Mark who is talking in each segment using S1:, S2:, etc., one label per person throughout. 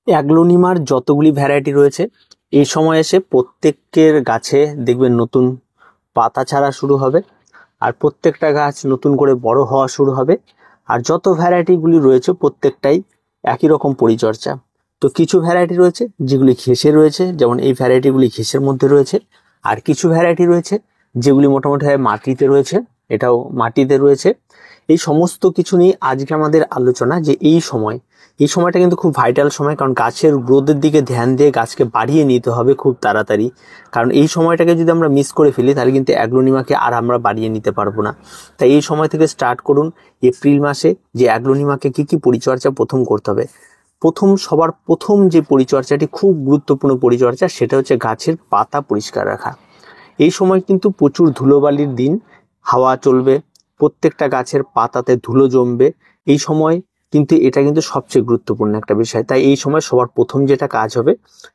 S1: অ্যাগ্লোনিমার যতগুলি ভ্যারাইটি রয়েছে এই সময় এসে প্রত্যেকের গাছে দেখবেন নতুন পাতা ছাড়া শুরু হবে, আর প্রত্যেকটা গাছ নতুন করে বড় হওয়া শুরু হবে। আর যত ভ্যারাইটিগুলি রয়েছে প্রত্যেকটাই একই রকম পরিচর্যা। তো কিছু ভ্যারাইটি রয়েছে যেগুলি ঘেঁষে রয়েছে, যেমন এই ভ্যারাইটিগুলি ঘেঁষের মধ্যে রয়েছে। আর কিছু ভ্যারাইটি রয়েছে যেগুলি মোটামুটি মাটিতে রয়েছে, এটাও মাটিতে রয়েছে। এই সমস্ত কিছু নিয়ে আজকে আমাদের আলোচনা, যে এই সময়টা কিন্তু খুব ভাইটাল সময়, কারণ গাছের গ্রোথের দিকে ধ্যান দিয়ে গাছকে বাড়িয়ে নিতে হবে খুব তাড়াতাড়ি। কারণ এই সময়টাকে যদি আমরা মিস করে ফেলি তাহলে কিন্তু অ্যাগ্লোনিমাকে আর আমরা বাড়িয়ে নিতে পারবো না। তাই এই সময় থেকে স্টার্ট করুন এপ্রিল মাসে, যে অ্যাগ্লোনিমাকে কি পরিচর্যা প্রথম করতে হবে। সবার প্রথম যে পরিচর্যাটি খুব গুরুত্বপূর্ণ পরিচর্যা, সেটা হচ্ছে গাছের পাতা পরিষ্কার রাখা। এই সময় কিন্তু প্রচুর ধুলোবালির দিন, হাওয়া চলবে, প্রত্যেকটা গাছের পাতাতে ধুলো জমবে। এই সময় কিন্তু এটা কিন্তু সবচেয়ে গুরুত্বপূর্ণ একটা বিষয়। তাই এই সময় সবার প্রথম যেটা কাজ হবে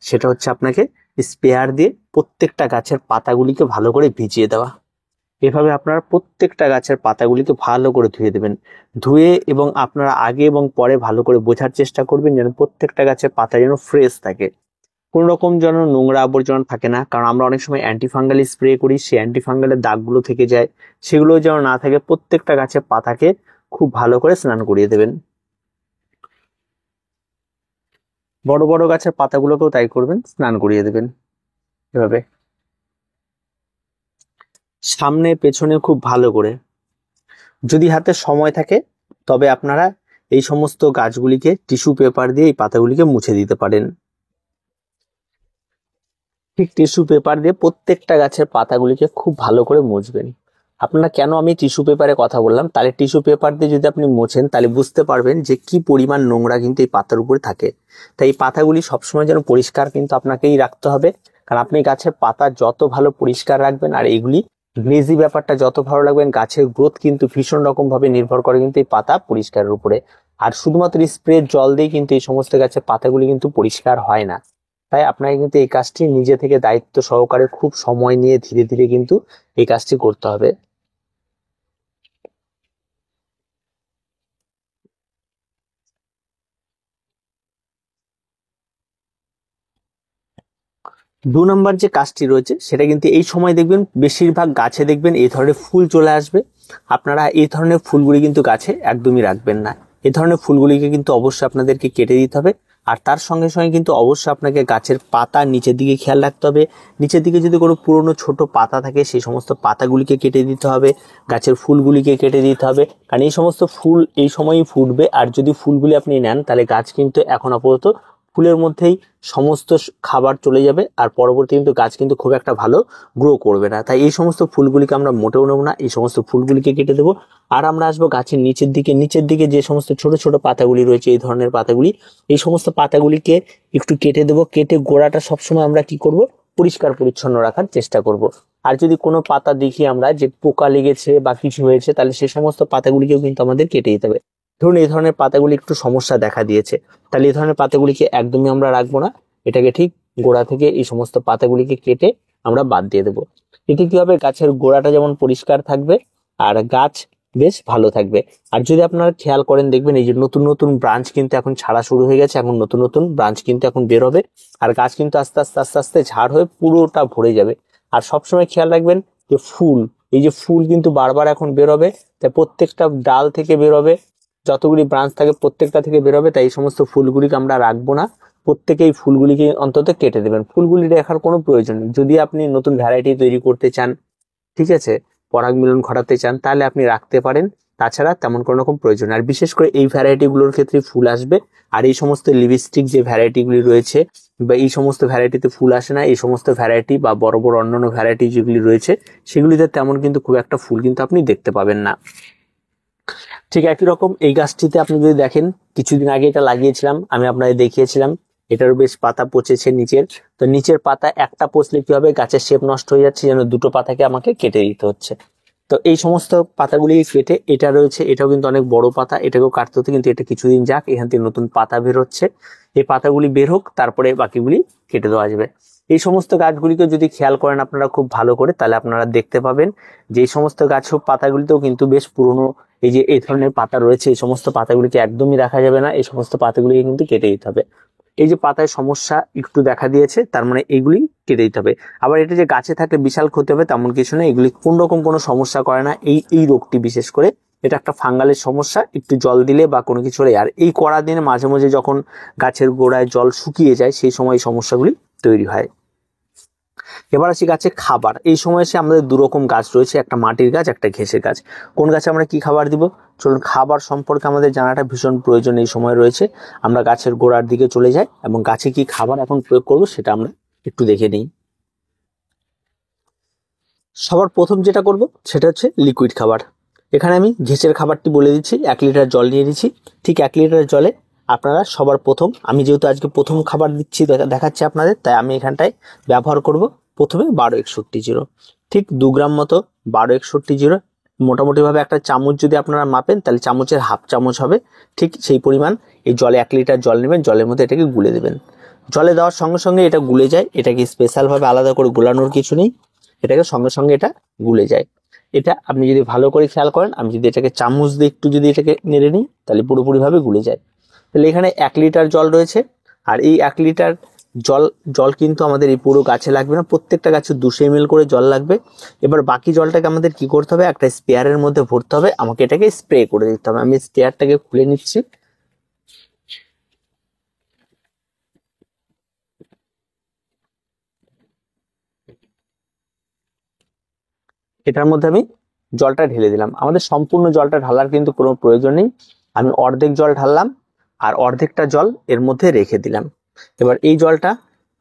S1: সেটা হচ্ছে আপনাকে স্প্রেয়ার দিয়ে প্রত্যেকটা গাছের পাতাগুলিকে ভালো করে ভিজিয়ে দেওয়া। এভাবে আপনারা প্রত্যেকটা গাছের পাতাগুলিকে ভালো করে ধুয়ে দেবেন। ধুয়ে এবং আপনারা আগে এবং পরে ভালো করে বোঝার চেষ্টা করবেন যেন প্রত্যেকটা গাছের পাতা যেন ফ্রেশ থাকে, কোনো রকম যেন নোংরা আবর্জনা থাকে না। কারণ আমরা অনেক সময় অ্যান্টিফাঙ্গাল স্প্রে করি, সেই অ্যান্টিফাঙ্গালের দাগগুলো থেকে যায়, সেগুলো যেন না থাকে। প্রত্যেকটা গাছের পাতাকে খুব ভালো করে স্নান করিয়ে দেবেন। বড় বড় গাছের পাতাগুলোকেও তাই করবেন, স্নান করিয়ে দেবেন এভাবে সামনে পেছনে খুব ভালো করে। যদি হাতে সময় থাকে তবে আপনারা এই সমস্ত গাছগুলিকে টিস্যু পেপার দিয়ে এই পাতাগুলিকে মুছে দিতে পারেন। ঠিক টিস্যু পেপার দিয়ে প্রত্যেকটা গাছের পাতাগুলিকে খুব ভালো করে মুছবেন। আপনারা কেন আমি টিস্যু পেপারে কথা বললাম, তাহলে টিস্যু পেপার দিয়ে যদি আপনি মোছেন তাহলে বুঝতে পারবেন যে কি পরিমাণ নোংরা কিন্তু এই পাতার উপরে থাকে। তাই এই পাতাগুলি সবসময় যেন পরিষ্কার কিন্তু আপনাকেই রাখতে হবে। কারণ আপনি গাছের পাতা যত ভালো পরিষ্কার রাখবেন আর এইগুলি গ্লেজি ব্যাপারটা যত ভালো রাখবেন, গাছের গ্রোথ কিন্তু ভীষণ রকম ভাবে নির্ভর করে কিন্তু এই পাতা পরিষ্কারের উপরে। আর শুধুমাত্র স্প্রে জল দিয়ে কিন্তু এই সমস্ত গাছের পাতাগুলি কিন্তু পরিষ্কার হয় না। তাই আপনাকে কিন্তু এই কাজটি নিজে থেকে দায়িত্ব সহকারে খুব সময় নিয়ে ধীরে ধীরে কিন্তু এই কাজটি করতে হবে। দু নম্বর যে কাজটি রয়েছে সেটা কিন্তু এই সময় দেখবেন বেশিরভাগ গাছে দেখবেন এই ধরনের ফুল চলে আসবে। আপনারা এই ধরনের ফুলগুলি কিন্তু গাছে একদমই রাখবেন না। এই ধরনের ফুলগুলিকে কিন্তু অবশ্যই আপনাদেরকে কেটে দিতে হবে। আর তার সঙ্গে সঙ্গে কিন্তু অবশ্যই আপনাকে গাছের পাতা নিচের দিকে খেয়াল রাখতে হবে। নিচের দিকে যদি কোনো পুরনো ছোট পাতা থাকে সেই সমস্ত পাতাগুলিকে কেটে দিতে হবে, গাছের ফুলগুলিকে কেটে দিতে হবে। কারণ এই সমস্ত ফুল এই সময়ই ফুটবে, আর যদি ফুলগুলি আপনি নেন তাহলে গাছ কিন্তু এখন আপাতত ফুলের মধ্যেই সমস্ত খাবার চলে যাবে, আর পরবর্তী কিন্তু গাছ কিন্তু খুব একটা ভালো গ্রো করবে না। তাই এই সমস্ত ফুলগুলিকে আমরা মোটেও নেবো না, এই সমস্ত ফুলগুলিকে কেটে দেবো। আর আমরা আসবো গাছের নিচের দিকে যে সমস্ত ছোট ছোট পাতাগুলি রয়েছে, এই ধরনের পাতাগুলি, এই সমস্ত পাতাগুলিকে একটু কেটে দেবো। কেটে গোড়াটা সবসময় আমরা কি করব, পরিষ্কার পরিচ্ছন্ন রাখার চেষ্টা করব। আর যদি কোনো পাতা দেখি আমরা যে পোকা লেগেছে বা কিছু হয়েছে, তাহলে সে সমস্ত পাতাগুলিকেও কিন্তু আমাদের কেটে দিতে হবে। ধরুন এই ধরনের পাতাগুলি একটু সমস্যা দেখা দিয়েছে, তাহলে এই ধরনের পাতাগুলিকে একদমই আমরা রাখবো না। এটাকে ঠিক গোড়া থেকে এই সমস্ত পাতাগুলিকে কেটে আমরা বাদ দিয়ে দেবো। এতে কি হবে, গাছের গোড়াটা যেমন পরিষ্কার থাকবে আর গাছ বেশ ভালো থাকবে। আর যদি আপনারা খেয়াল করেন দেখবেন এই যে নতুন নতুন ব্রাঞ্চ কিন্তু এখন ছাড়া শুরু হয়ে গেছে, এখন নতুন নতুন ব্রাঞ্চ কিন্তু এখন বেরোবে। আর গাছ কিন্তু আস্তে আস্তে আস্তে আস্তে ঝাড় হয়ে পুরোটা ভরে যাবে। আর সবসময় খেয়াল রাখবেন যে এই যে ফুল কিন্তু বারবার এখন বেরোবে, তাই প্রত্যেকটা ডাল থেকে বেরোবে, যতগুলি ব্রাঞ্চ থাকে প্রত্যেকটা থেকে বেরোবে। তাই এই সমস্ত ফুলগুলিকে আমরা রাখবো না, প্রত্যেকেই ফুলগুলিকে অন্তত কেটে দেবেন। ফুলগুলি রাখার কোনো প্রয়োজন নেই। যদি আপনি নতুন ভ্যারাইটি তৈরি করতে চান, ঠিক আছে, পরাগ মিলন ঘটাতে চান, তাহলে আপনি রাখতে পারেন। তাছাড়া তেমন কোনো রকম প্রয়োজন। আর বিশেষ করে এই ভ্যারাইটিগুলোর ক্ষেত্রে ফুল আসবে। আর এই সমস্ত লিপস্টিক যে ভ্যারাইটিগুলি রয়েছে বা এই সমস্ত ভ্যারাইটিতে ফুল আসে না, এই সমস্ত ভ্যারাইটি বা বড় বড় অন্যান্য ভ্যারাইটি যেগুলি রয়েছে সেগুলিতে তেমন কিন্তু খুব একটা ফুল কিন্তু আপনি দেখতে পাবেন না। ঠিক একই রকম এই গাছটিতে আপনি যদি দেখেন, কিছুদিন আগে এটা লাগিয়েছিলাম, আমি আপনাদের দেখিয়েছিলাম, এটারও বেশ পাতা পচেছে নিচের। তো নিচের পাতা একটা পচলে কি হবে, গাছের শেপ নষ্ট হয়ে যাচ্ছে, যেন দুটো পাতাকে আমাকে কেটে দিতে হচ্ছে। তো এই সমস্ত পাতাগুলি কেটে, এটা রয়েছে, এটাও কিন্তু অনেক বড় পাতা, এটাকেও কাটতে হতে, কিন্তু এটা কিছুদিন যাক, এখান থেকে নতুন পাতা বের হচ্ছে। এই পাতাগুলি বের হোক, তারপরে বাকিগুলি কেটে দেওয়া যাবে। এই সমস্ত গাছগুলিকে যদি খেয়াল করেন আপনারা খুব ভালো করে, তাহলে আপনারা দেখতে পাবেন যে এই সমস্ত গাছ পাতাগুলিতেও কিন্তু বেশ পুরনো এই যে এই ধরনের পাতা রয়েছে। এই সমস্ত পাতাগুলিকে একদমই রাখা যাবে না, এই সমস্ত পাতাগুলিকে কিন্তু কেটে দিতে হবে। এই যে পাতায় সমস্যা একটু দেখা দিয়েছে, তার মানে এগুলি কেটে দিতে হবে। আবার এটা যে গাছে থাকলে বিশাল ক্ষতি হবে তেমন কিছু না, এগুলি কোন রকম কোনো সমস্যা করে না। এই রোগটি বিশেষ করে এটা একটা ফাঙ্গালের সমস্যা, একটু জল দিলে বা কোনো কিছু হলে। আর এই কড়া দিনে মাঝে মাঝে যখন গাছের গোড়ায় জল শুকিয়ে যায় সেই সময় এই সমস্যাগুলি তৈরি হয়। এবার আসি গাছে খাবার। এই সময় এসে আমাদের দুরকম গাছ রয়েছে, একটা মাটির গাছ, একটা ঘেঁষের গাছ। কোন গাছে আমরা কি খাবার দিব, চলুন খাবার সম্পর্কে আমাদের জানাটা ভীষণ প্রয়োজন এই সময় রয়েছে। আমরা গাছের গোড়ার দিকে চলে যাই এবং গাছে কি খাবার এখন প্রয়োগ করব সেটা আমরা একটু দেখে নিই। সবার প্রথম যেটা করব সেটা হচ্ছে লিকুইড খাবার। এখানে আমি ঘেঁষের খাবারটি বলে দিচ্ছি। 1 লিটার জল নিয়ে নিচ্ছি। ঠিক 1 লিটার জলে আপনারা সবার প্রথম, আমি যেহেতু আজকে প্রথম খাবার দিচ্ছি দেখাচ্ছি আপনাদের, তাই আমি এখানটায় ব্যবহার করব প্রথমে 1261 ঠিক 2 গ্রাম মতো 1261। মোটামুটিভাবে একটা চামচ যদি আপনারা মাপেন তাহলে চামচের হাফ চামচ হবে, ঠিক সেই পরিমাণ এই জলে 1 লিটার জল নেবেন, জলের মধ্যে এটাকে গুলে দেবেন। জলে দেওয়ার সঙ্গে সঙ্গে এটা গুলে যায়, এটাকে স্পেশালভাবে আলাদা করে গুলানোর কিছু নেই, এটাকে সঙ্গে সঙ্গে এটা গুলে যায়। এটা আপনি যদি ভালো করে খেয়াল করেন, আমি যদি এটাকে চামচ দিয়ে একটু যদি এটাকে নেড়ে নিই তাহলে পুরোপুরিভাবে গুলে যায়। তাহলে এখানে 1 লিটার জল রয়েছে, আর এই 1 লিটার জল কিন্তু আমাদের এই পুরো গাছে লাগবে না, প্রত্যেকটা গাছে 200 ml করে জল লাগবে। এবার বাকি জলটাকে আমাদের কি করতে হবে, একটা স্পেয়ারের মধ্যে ভরতে হবে, আমাকে এটাকে স্প্রে করে দিতে হবে। আমি স্পেয়ারটাকে খুলে নিচ্ছি। এটার মধ্যে আমি জলটা ঢেলে দিলাম। আমাদের সম্পূর্ণ জলটা ঢালার কিন্তু কোনো প্রয়োজন নেই, আমি অর্ধেক জল ঢাললাম আর অর্ধেকটা জল এর মধ্যে রেখে দিলাম। এবার এই জলটা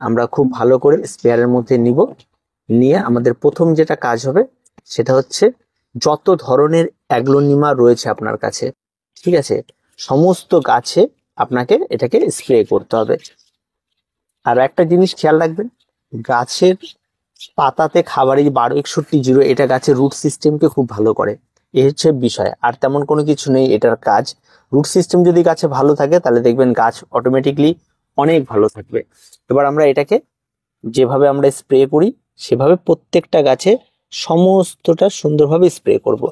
S1: আমরা খুব ভালো করে স্পেয়ারের মধ্যে নিব, নিয়ে আমাদের প্রথম যেটা কাজ হবে সেটা হচ্ছে যত ধরনের অ্যাগ্লোনিমা রয়েছে আপনার কাছে, ঠিক আছে, সমস্ত গাছে আপনাকে এটাকে স্প্রে করতে হবে। আর একটা জিনিস খেয়াল রাখবেন, গাছের পাতাতে খাবার, এই 1261 এটা গাছের রুট সিস্টেমকে খুব ভালো করে, এই হচ্ছে বিষয়। আর তেমন কোনো কিছু নেই এটার কাজ। রুট সিস্টেম যদি গাছে ভালো থাকে তাহলে দেখবেন গাছ অটোমেটিকলি অনেক ভালো থাকবে। এবার আমরা এটাকে যেভাবে আমরা স্প্রে করি সেভাবে প্রত্যেকটা গাছে সমস্তটা সুন্দরভাবে স্প্রে করব।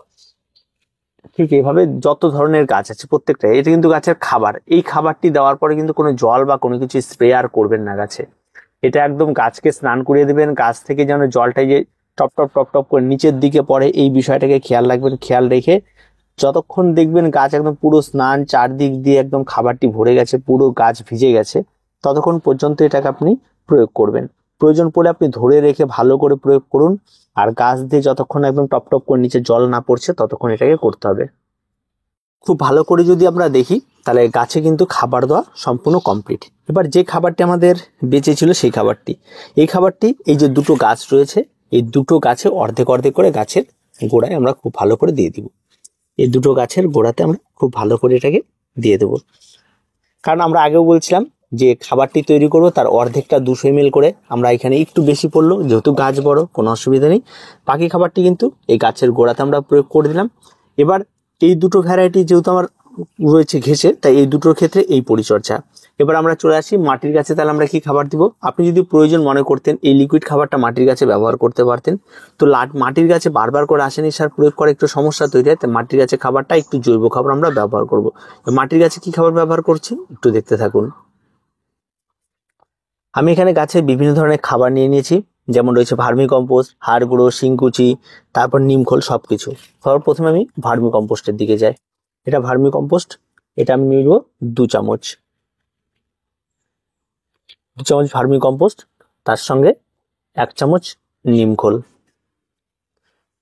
S1: ঠিক এইভাবে যত ধরনের গাছ আছে প্রত্যেকটা, এটা কিন্তু গাছের খাবার। এই খাবারটি দেওয়ার পরে কিন্তু কোনো জল বা কোনো কিছু স্প্রে আর করবেন না গাছে, এটা একদম গাছকে স্নান করিয়ে দেবেন। গাছ থেকে যেন জলটা যে টপ টপ টপ টপ করে নিচের দিকে পড়ে এই বিষয়টাকে খেয়াল রাখবেন। খেয়াল রেখে যতক্ষণ দেখবেন গাছ একদম পুরো স্নান চারদিক দিয়ে একদম খাবারটি ভরে গেছে, পুরো গাছ ভিজে গেছে, ততক্ষণ পর্যন্ত এটাকে আপনি প্রয়োগ করবেন। প্রয়োজন পড়লে আপনি ধরে রেখে ভালো করে প্রয়োগ করুন। আর গাছ দিয়ে যতক্ষণ একদম টপ টপ করে নিচে জল না পড়ছে ততক্ষণ এটাকে করতে হবে। খুব ভালো করে যদি আমরা দেখি তাহলে গাছে কিন্তু খাবার দেওয়া সম্পূর্ণ কমপ্লিট। এবার যে খাবারটি আমাদের বেঁচে ছিল সেই খাবারটি, এই খাবারটি এই যে দুটো গাছ রয়েছে এই দুটো গাছে অর্ধেক অর্ধেক করে গাছের গোড়ায় আমরা খুব ভালো করে দিয়ে দিব। এই দুটো গাছের গোড়াতে আমরা খুব ভালো করে এটাকে দিয়ে দেব। কারণ আমরা আগেও বলছিলাম যে খাবারটি তৈরি করব তার অর্ধেকটা 200 ml করে, আমরা এখানে একটু বেশি পড়লো যেহেতু গাছ বড়, কোনো অসুবিধা নেই। বাকি খাবারটি কিন্তু এই গাছের গোড়াতে আমরা প্রয়োগ করে দিলাম। এবার এই দুটো ভ্যারাইটি যেহেতু আমার রয়েছে ঘেঁষে, তাই এই দুটোর ক্ষেত্রে এই পরিচর্যা। এবার আমরা চলে আসি মাটির গাছে, তাহলে আমরা কি খাবার দিব। আপনি যদি প্রয়োজন মনে করতেন এই লিকুইড খাবারটা মাটির গাছে ব্যবহার করতে পারতেন, তো মাটির গাছে বারবার করে রাসায়নিক সার প্রয়োগ করে একটু সমস্যা তৈরি হয়, তাই মাটির গাছে খাবারটা একটু জৈব খাবার আমরা ব্যবহার করব। মাটির গাছে কি খাবার ব্যবহার করছি একটু দেখতে থাকুন। আমি এখানে গাছে বিভিন্ন ধরনের খাবার নিয়ে নিয়েছি, যেমন রয়েছে ভার্মি কম্পোস্ট, হাড় গুঁড়ো, শিংকুচি, তারপর নিমখোল, সবকিছু। সবার প্রথমে আমি ভার্মি কম্পোস্টের দিকে যাই। এটা ভার্মি কম্পোস্ট, এটা আমি নিয়ে নেবো 2 চামচ। 2 চামচ ভার্মি কম্পোস্ট, তার সঙ্গে 1 চামচ নিমখোল,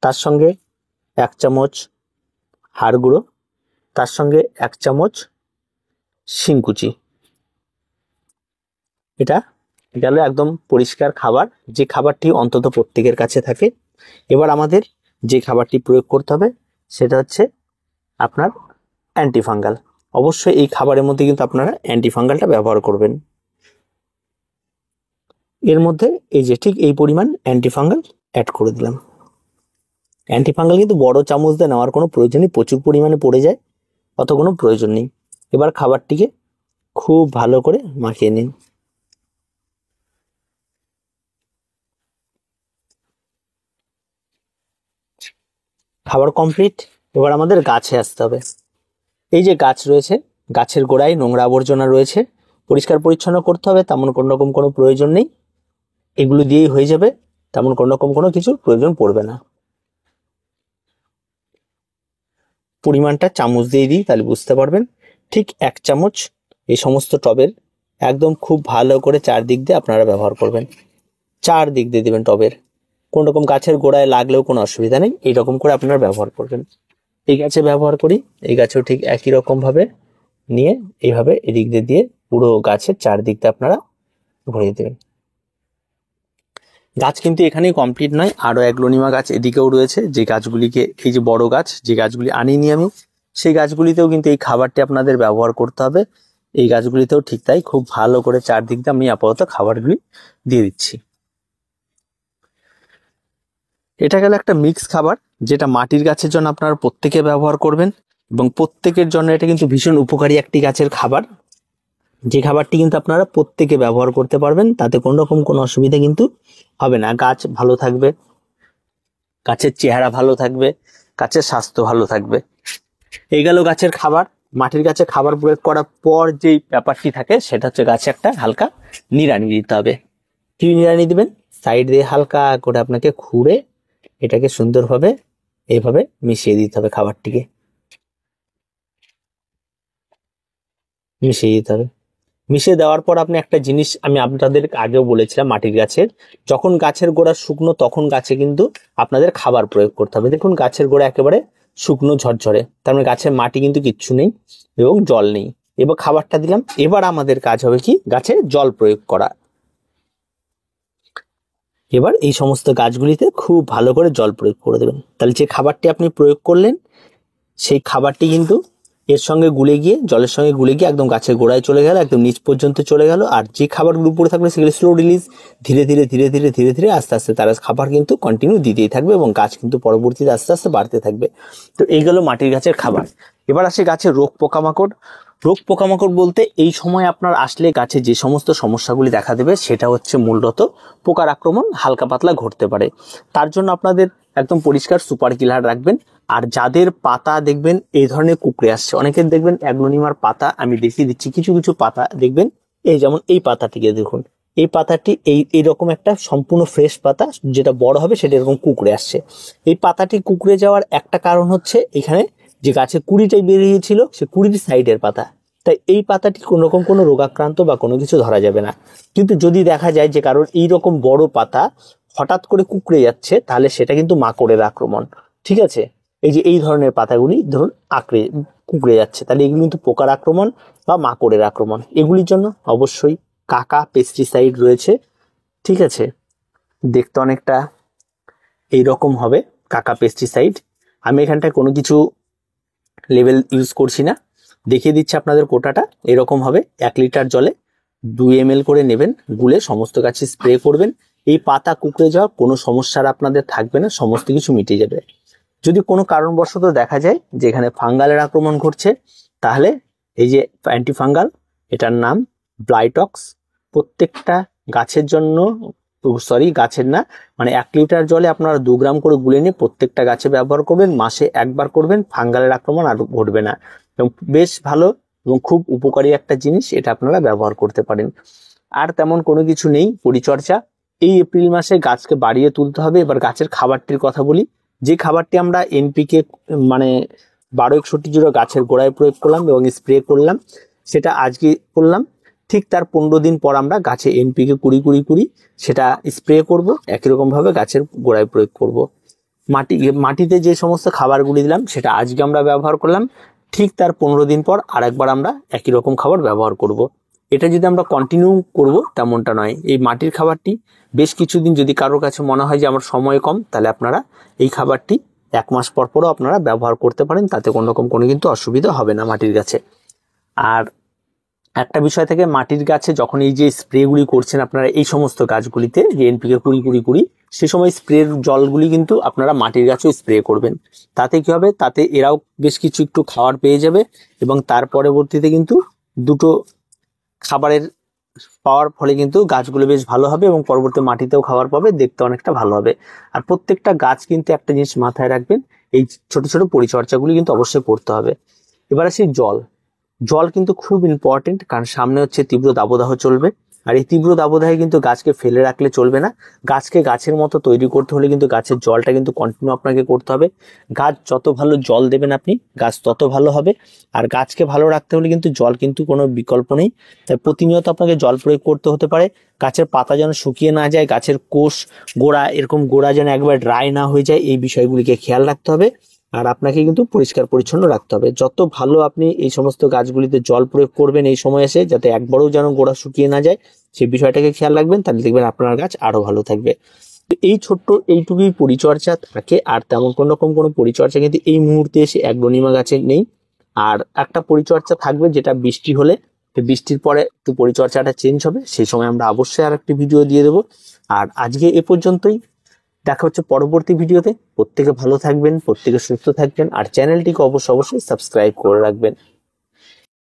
S1: তার সঙ্গে 1 চামচ হাড় গুঁড়ো, তার সঙ্গে 1 চামচ শিংকুচি। এটা গেল একদম পরিষ্কার খাবার, যে খাবারটি অন্তত প্রত্যেকের কাছে থাকে। এবার আমাদের যে খাবারটি প্রয়োগ করতে হবে সেটা হচ্ছে আপনার অ্যান্টিফাঙ্গাল। অবশ্যই এই খাবারের মধ্যে কিন্তু আপনারা অ্যান্টিফাঙ্গালটা ব্যবহার করবেন। এর মধ্যে এই যে ঠিক এই পরিমাণ অ্যান্টিফাঙ্গাল অ্যাড করে দিলাম। অ্যান্টিফাঙ্গাল কিন্তু বড় চামচ দিয়ে নেওয়ার কোনো প্রয়োজন নেই, প্রচুর পরিমাণে পড়ে যায়, অত কোনো প্রয়োজন নেই। এবার খাবারটিকে খুব ভালো করে মাখিয়ে নিন। খাবার কমপ্লিট। এবার আমাদের গাছে আসতে হবে। এই যে গাছ রয়েছে, গাছের গোড়ায় নোংরা আবর্জনা রয়েছে, পরিষ্কার পরিচ্ছন্ন করতে হবে তেমন কোনো রকম কোনো প্রয়োজন নেই, এগুলো দিয়েই হয়ে যাবে, তেমন কোনো রকম কোনো কিছু প্রয়োজন পড়বে না। পরিমাণটা চামচ দিয়ে দিই তাহলে বুঝতে পারবেন। ঠিক 1 চামচ এই সমস্ত টবের একদম খুব ভালো করে চারদিক দিয়ে আপনারা ব্যবহার করবেন, চারদিক দিয়ে দিবেন টবের, কোন রকম গাছের গোড়ায় লাগলেও কোনো অসুবিধা নেই, এইরকম করে আপনারা ব্যবহার করবেন। এই গাছে ব্যবহার করি, এই গাছেও ঠিক একই রকম ভাবে নিয়ে এইভাবে এদিক দিয়ে দিয়ে পুরো গাছের চারদিক দিয়ে আপনারা ভরিয়ে দেবেন। গাছ কিন্তু এখানেই কমপ্লিট নয়, আরো অ্যাগ্লোনিমা গাছ এদিকেও রয়েছে, যে গাছগুলিকে এই যে বড় গাছ যে গাছগুলি আনিনি আমি, সেই গাছগুলিতেও কিন্তু এই খাবারটি আপনাদের ব্যবহার করতে হবে। এই গাছগুলিতেও ঠিক তাই, খুব ভালো করে চারদিক দিয়ে আমি আপাতত খাবারগুলি দিয়ে দিচ্ছি। এটা গেল একটা মিক্স খাবার, যেটা মাটির গাছের জন্য আপনারা প্রত্যেকে ব্যবহার করবেন এবং প্রত্যেকের জন্য এটা কিন্তু ভীষণ উপকারী একটি গাছের খাবার, যে খাবারটি কিন্তু আপনারা প্রত্যেকে ব্যবহার করতে পারবেন, তাতে কোনো রকম কোনো অসুবিধা কিন্তু হবে না। গাছ ভালো থাকবে, গাছের চেহারা ভালো থাকবে, গাছের স্বাস্থ্য ভালো থাকবে। এই গেল গাছের খাবার। মাটির গাছে খাবার প্রয়োগ করার পর যেই ব্যাপারটি থাকে সেটা হচ্ছে গাছে একটা হালকা নিড়ানি দিতে হবে। কি নিড়ানি দিবেন? সাইড দিয়ে হালকা করে আপনাকে খুঁড়ে এটাকে সুন্দরভাবে এইভাবে মিশিয়ে দিতে হবে, খাবারটিকে মিশিয়ে দিতে হবে। মিশিয়ে দেওয়ার পর আপনি একটা জিনিস আমি আপনাদের আগেও বলেছিলাম, মাটির গাছের যখন গাছের গোড়া শুকনো তখন গাছে কিন্তু আপনাদের খাবার প্রয়োগ করতে হবে। দেখুন গাছের গোড়া একেবারে শুকনো ঝরঝরে, তার মানে গাছের মাটি কিন্তু কিচ্ছু নেই এবং জল নেই। এবার খাবারটা দিলাম, এবার আমাদের কাজ হবে কি গাছে জল প্রয়োগ করা। এবার এই সমস্ত গাছগুলিতে খুব ভালো করে জল প্রয়োগ করে দেবেন। তাহলে যে খাবারটি আপনি প্রয়োগ করলেন সেই খাবারটি কিন্তু এর সঙ্গে গুলে গিয়ে, জলের সঙ্গে গুলে গিয়ে একদম গাছের গোড়ায় চলে গেল, একদম নিচ পর্যন্ত চলে গেল। আর যে খাবারগুলো উপরে থাকবে সেগুলো স্লো রিলিজ, ধীরে ধীরে ধীরে ধীরে ধীরে ধীরে আস্তে আস্তে তারা খাবার কিন্তু কন্টিনিউ দিতেই থাকবে এবং গাছ কিন্তু পরবর্তীতে আস্তে আস্তে বাড়তে থাকবে। তো এই গেল মাটির গাছের খাবার। এবার আসে গাছের রোগ পোকামাকড়। রোগ পোকামাকড় বলতে এই সময় আপনার আসলে গাছে যে সমস্ত সমস্যাগুলি দেখা দেবে সেটা হচ্ছে মূলত পোকার আক্রমণ হালকা পাতলা ঘটতে পারে। তার জন্য আপনাদের একদম পরিষ্কার সুপার কিলার রাখবেন। আর যাদের পাতা দেখবেন এই ধরনের কুকড়ে আসছে, অনেকের দেখবেন অ্যাগ্লোনিমার পাতা আমি দেখিয়ে দিচ্ছি, কিছু কিছু পাতা দেখবেন এই যেমন এই পাতাটিকে দেখুন, এই পাতাটি এইরকম একটা সম্পূর্ণ ফ্রেশ পাতা, যেটা বড় হবে সেটা এরকম কুকড়ে আসছে। এই পাতাটি কুকড়ে যাওয়ার একটা কারণ হচ্ছে এখানে যে গাছের কুড়িটাই বেরিয়েছিল সে কুড়ির সাইডের পাতা, তাই এই পাতাটি কোনো রকম কোনো রোগাক্রান্ত বা কোনো কিছু ধরা যাবে না। কিন্তু যদি দেখা যায় যে কারোর এইরকম বড় পাতা হঠাৎ করে কুকড়ে যাচ্ছে, তাহলে সেটা কিন্তু মাকড়ের আক্রমণ। ঠিক আছে, এই যে এই ধরনের পাতাগুলি ধরুন কুকড়ে যাচ্ছে, তাহলে এগুলি কিন্তু পোকার আক্রমণ বা মাকড়ের আক্রমণ। এগুলির জন্য অবশ্যই কাকা পেস্টিসাইড রয়েছে, ঠিক আছে, দেখতে অনেকটা এইরকম হবে কাকা পেস্টিসাইড। আমি এখানটায় কোনো কিছু লেভেল ইউজ করছি না, দেখিয়ে দিচ্ছি আপনাদের কোটাটা এরকম হবে। 1 লিটার জলে 2 ml করে নেবেন, গুলে সমস্ত গাছে স্প্রে করবেন। এই পাতা কুকড়ে যাওয়ার কোনো সমস্যার আপনাদের থাকবে না, সমস্ত কিছু মিটে যাবে। যদি কোনো কারণবশত দেখা যায় যে এখানে ফাঙ্গালের আক্রমণ ঘটছে, তাহলে এই যে অ্যান্টিফাঙ্গাল, এটার নাম ব্লাইটক্স, প্রত্যেকটা গাছের জন্য, গাছের না মানে 1 লিটার জলে আপনারা 2 গ্রাম করে গুলে নিয়ে প্রত্যেকটা গাছে ব্যবহার করবেন, মাসে একবার করবেন, ফাঙ্গালের আক্রমণ আর ঘটবে না এবং বেশ ভালো এবং খুব উপকারী একটা জিনিস, এটা আপনারা ব্যবহার করতে পারেন। আর তেমন কোনো কিছু নেই পরিচর্যা। এই এপ্রিল মাসে গাছকে বাড়িয়ে তুলতে হবে। এবার গাছের খাবারটির কথা বলি, যে খাবারটি আমরা এনপিকে মানে 1261 গাছের গোড়ায় প্রয়োগ করলাম এবং স্প্রে করলাম, সেটা আজকে করলাম, ঠিক তার 15 দিন পর আমরা গাছে এনপিকে 20 সেটা স্প্রে করব, একই রকম ভাবে গাছের গোড়ায় প্রয়োগ করব। মাটিতে যে সমস্ত খাবারগুলি দিলাম সেটা আজকে আমরা ব্যবহার করলাম, ঠিক তার 15 দিন পর আরেকবার আমরা একই রকম খাবার ব্যবহার করব। এটা যদি আমরা কন্টিনিউ করব তেমনটা নয়। এই মাটির খাবারটি বেশ কিছুদিন, যদি কারোর কাছে মনে হয় যে আমার সময় কম, তাহলে আপনারা এই খাবারটি 1 মাস পর পরও আপনারা ব্যবহার করতে পারেন, তাতে কোনো রকম কোনো কিন্তু অসুবিধা হবে না মাটির গাছে। আর একটা বিষয় থেকে, মাটির গাছে যখন এই যে স্প্রেগুলি করছেন আপনারা এই সমস্ত গাছগুলিতে যে এনপিকে 20 সে সময় স্প্রের জলগুলি কিন্তু আপনারা মাটির গাছেও স্প্রে করবেন। তাতে কি হবে, তাতে এরাও বেশ কিছু একটু খাবার পেয়ে যাবে এবং তার পরবর্তীতে কিন্তু দুটো খাবারের পাওয়ার ফলে কিন্তু গাছগুলো বেশ ভালো হবে এবং পরবর্তী মাটিতেও খাবার পাবে, দেখতে অনেকটা ভালো হবে। আর প্রত্যেকটা গাছ কিন্তু একটা জিনিস মাথায় রাখবেন, এই ছোট ছোট পরিচর্যাগুলি কিন্তু অবশ্যই করতে হবে। এবার আসি জল। জল কিন্তু খুব ইম্পর্টেন্ট, কারণ সামনে হচ্ছে তীব্র দাবদাহ চলবে। আর এই তীব্র দাবদাহে কিন্তু গাছকে ফেলে রাখলে চলবে না। গাছকে গাছের মতো তৈরি করতে হলে কিন্তু গাছের জলটা কিন্তু কন্টিনিউ আপনাকে করতে হবে। গাছ যত ভালো জল দেবেন আপনি, গাছ তত ভালো হবে। আর গাছকে ভালো রাখতে হলে কিন্তু জল কিন্তু কোনো বিকল্প নেই, তাই প্রতিনিয়ত আপনাকে জল প্রয়োগ করতে হতে পারে। গাছের পাতা যেন শুকিয়ে না যায়, গাছের কোষ গোড়া এরকম গোড়া যেন একবার ড্রাই না হয়ে যায়, এই বিষয়গুলিকে খেয়াল রাখতে হবে। আর আপনাকে কিন্তু পরিষ্কার পরিচ্ছন্ন রাখতে হবে। যত ভালো আপনি এই সমস্ত গাছগুলিতে জল প্রয়োগ করবেন এই সময় এসে, যাতে একবারও যেন গোড়া শুকিয়ে না যায়, সেই বিষয়টাকে খেয়াল রাখবেন, তাহলে দেখবেন আপনার গাছ আরো ভালো থাকবে। তো এই ছোট্ট এইটুকুই পরিচর্যা থাকে, আর তেমন কোন রকম কোনো পরিচর্যা কিন্তু এই মুহূর্তে এসে অ্যাগ্লোনিমা গাছে নেই। আর একটা পরিচর্যা থাকবে, যেটা বৃষ্টি হলে, বৃষ্টির পরে একটু পরিচর্যাটা চেঞ্জ হবে, সেই সময় আমরা অবশ্যই আর একটি ভিডিও দিয়ে দেবো। আর আজকে এ পর্যন্তই, দেখা হচ্ছে পরবর্তী ভিডিওতে। প্রত্যেকে ভালো থাকবেন, প্রত্যেকে সুস্থ থাকবেন, আর চ্যানেলটিকে অবশ্যই সাবস্ক্রাইব করে রাখবেন।